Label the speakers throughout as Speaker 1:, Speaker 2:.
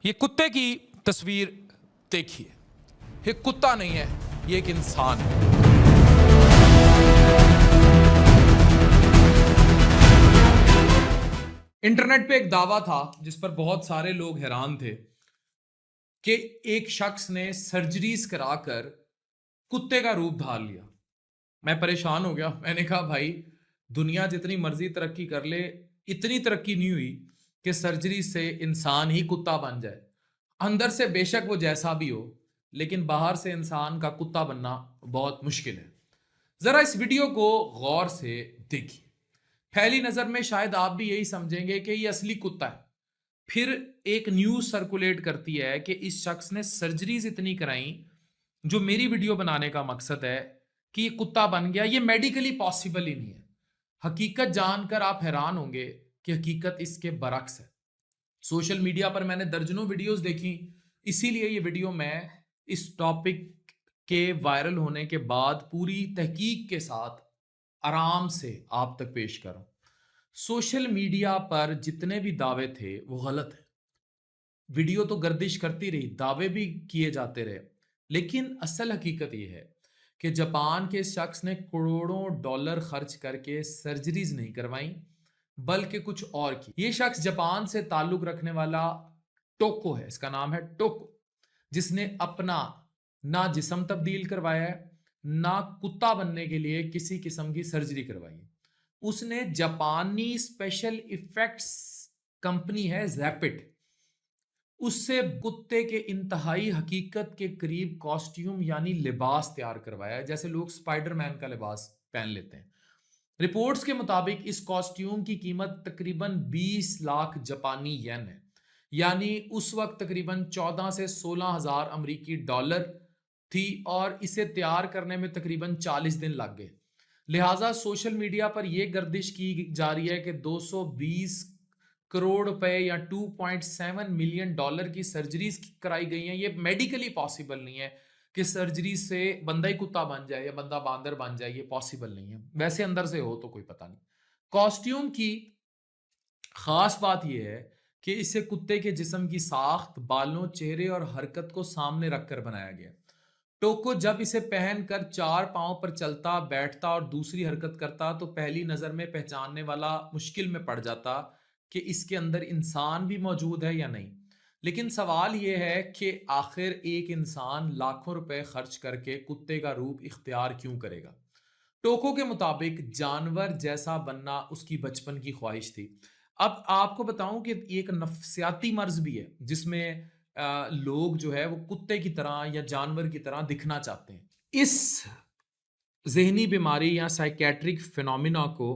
Speaker 1: ये कुत्ते की तस्वीर देखिए। ये कुत्ता नहीं है, ये एक इंसान है। इंटरनेट पे एक दावा था जिस पर बहुत सारे लोग हैरान थे कि एक शख्स ने सर्जरीज कराकर कुत्ते का रूप धार लिया। मैं परेशान हो गया। मैंने कहा भाई, दुनिया जितनी मर्जी तरक्की कर ले, इतनी तरक्की नहीं हुई कि सर्जरी से इंसान ही कुत्ता बन जाए। अंदर से बेशक वो जैसा भी हो, लेकिन बाहर से इंसान का कुत्ता बनना बहुत मुश्किल है। जरा इस वीडियो को गौर से देखिए। पहली नजर में शायद आप भी यही समझेंगे कि ये असली कुत्ता है। फिर एक न्यूज सर्कुलेट करती है कि इस शख्स ने सर्जरीज इतनी कराई, जो मेरी वीडियो बनाने का मकसद है कि ये कुत्ता बन गया। ये मेडिकली पॉसिबल ही नहीं है। हकीकत जानकर आप हैरान होंगे कि हकीकत इसके बरक्स है। सोशल मीडिया पर मैंने दर्जनों वीडियोस देखी, इसीलिए ये वीडियो मैं इस टॉपिक के वायरल होने के बाद पूरी तहकीक के साथ आराम से आप तक पेश करूं। सोशल मीडिया पर जितने भी दावे थे वो गलत है। वीडियो तो गर्दिश करती रही, दावे भी किए जाते रहे, लेकिन असल हकीकत यह है कि जापान के शख्स ने करोड़ों डॉलर खर्च करके सर्जरीज नहीं करवाई, बल्कि कुछ और की। ये शख्स जापान से ताल्लुक रखने वाला टोको है, इसका नाम है टोको, जिसने अपना ना जिस्म तब्दील करवाया है, ना कुत्ता बनने के लिए किसी किस्म की सर्जरी करवाई है। उसने जापानी स्पेशल इफेक्ट्स कंपनी है जैपिट, उससे कुत्ते के इंतहाई हकीकत के करीब कॉस्ट्यूम यानी लिबास तैयार करवाया है, जैसे लोग स्पाइडरमैन का लिबास पहन लेते हैं। रिपोर्ट्स के मुताबिक इस कॉस्ट्यूम की कीमत तकरीबन 20 लाख जापानी येन है, यानी उस वक्त तकरीबन 14 से 16 हजार अमरीकी डॉलर थी, और इसे तैयार करने में तकरीबन 40 दिन लग गए। लिहाजा सोशल मीडिया पर यह गर्दिश की जा रही है कि 220 करोड़ रुपए या 2.7 मिलियन डॉलर की सर्जरीज कराई गई हैं। ये मेडिकली पॉसिबल नहीं है कि सर्जरी से बंदा ही कुत्ता बन जाए या बंदा बांदर बन जाए। ये पॉसिबल नहीं है, वैसे अंदर से हो तो कोई पता नहीं। कॉस्ट्यूम की खास बात यह है कि इसे कुत्ते के जिस्म की साख्त, बालों, चेहरे और हरकत को सामने रखकर बनाया गया। टोको जब इसे पहनकर चार पांव पर चलता, बैठता और दूसरी हरकत करता तो पहली नजर में पहचानने वाला मुश्किल में पड़ जाता कि इसके अंदर इंसान भी मौजूद है या नहीं। लेकिन सवाल यह है कि आखिर एक इंसान लाखों रुपए खर्च करके कुत्ते का रूप इख्तियार क्यों करेगा। टोको के मुताबिक जानवर जैसा बनना उसकी बचपन की ख्वाहिश थी। अब आपको बताऊं कि एक नफसियाती मर्ज भी है, जिसमें लोग जो है वो कुत्ते की तरह या जानवर की तरह दिखना चाहते हैं। इस जहनी बीमारी या साइकेट्रिक फिनोमिना को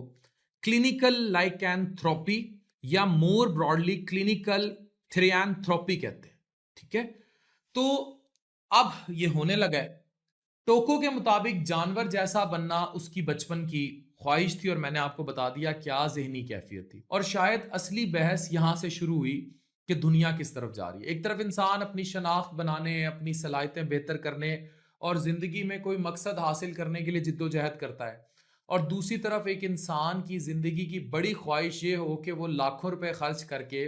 Speaker 1: क्लिनिकल लाइकैंथ्रोपी या मोर ब्रॉडली क्लिनिकल थ्रियांथ्रोपी कहते हैं। ठीक है, तो अब ये होने लगा है। टोको के मुताबिक जानवर जैसा बनना उसकी बचपन की ख्वाहिश थी, और मैंने आपको बता दिया क्या जहनी कैफियत थी। और शायद असली बहस यहां से शुरू हुई कि दुनिया किस तरफ जा रही है। एक तरफ इंसान अपनी शनाख्त बनाने, अपनी सलाहियतें बेहतर करने और जिंदगी में कोई मकसद हासिल करने के लिए जिद्दोजहद करता है, और दूसरी तरफ एक इंसान की जिंदगी की बड़ी ख्वाहिश ये हो कि वो लाखों रुपए खर्च करके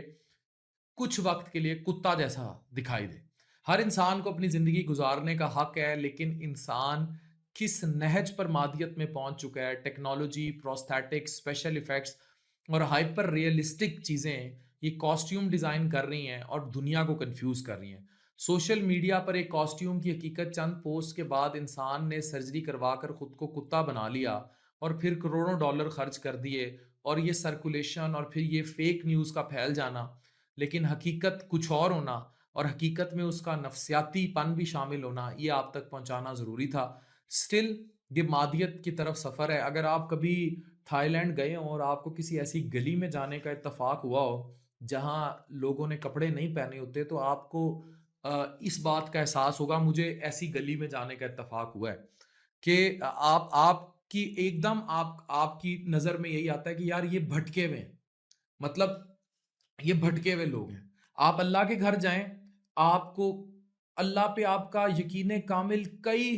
Speaker 1: कुछ वक्त के लिए कुत्ता जैसा दिखाई दे। हर इंसान को अपनी जिंदगी गुजारने का हक है, लेकिन इंसान किस नहज पर मादियत में पहुंच चुका है। टेक्नोलॉजी, प्रोस्थेटिक्स, स्पेशल इफेक्ट्स और हाइपर रियलिस्टिक चीजें ये कॉस्ट्यूम डिजाइन कर रही हैं और दुनिया को कंफ्यूज कर रही हैं। सोशल मीडिया पर एक कॉस्ट्यूम की हकीकत चंद पोस्ट के बाद इंसान ने सर्जरी करवाकर खुद को कुत्ता बना लिया और फिर करोड़ों डॉलर खर्च कर दिए, और ये सर्कुलेशन और फिर ये फेक न्यूज का फैल जाना। लेकिन हकीकत कुछ और होना, और हकीकत में उसका नफसियातीपन भी शामिल होना, ये आप तक पहुंचाना जरूरी था। स्टिल ये मादियत की तरफ सफर है। अगर आप कभी थाईलैंड गए हो और आपको किसी ऐसी गली में जाने का इत्तेफाक हुआ हो जहां लोगों ने कपड़े नहीं पहने होते, तो आपको इस बात का एहसास होगा। मुझे ऐसी गली में जाने का इत्तेफाक हुआ है कि आपकी एकदम आपकी नजर में यही आता है कि यार ये भटके हुए हैं, मतलब ये भटके हुए लोग हैं। आप अल्लाह के घर जाएं, आपको अल्लाह पे आपका यकीन कामिल कई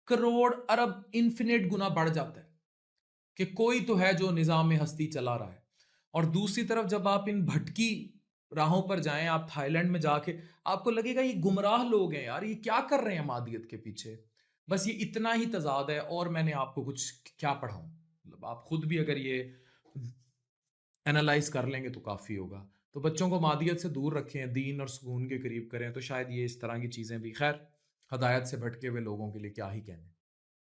Speaker 1: करोड़ अरब इन्फिनिट गुना बढ़ जाता है कि कोई तो है जो निजाम हस्ती चला रहा है। और दूसरी तरफ जब आप इन भटकी राहों पर जाएं, आप थाईलैंड में जाके आपको लगेगा ये गुमराह लोग हैं यार, ये क्या कर रहे हैं मादियत के पीछे। बस ये इतना ही तजाद है, और मैंने आपको कुछ क्या पढ़ाऊं, मतलब आप खुद भी अगर ये एनालाइज कर लेंगे तो काफ़ी होगा। तो बच्चों को मादियत से दूर रखें, दीन और सुकून के करीब करें, तो शायद ये इस तरह की चीज़ें भी, खैर, हदायत से भटके हुए लोगों के लिए क्या ही कहने।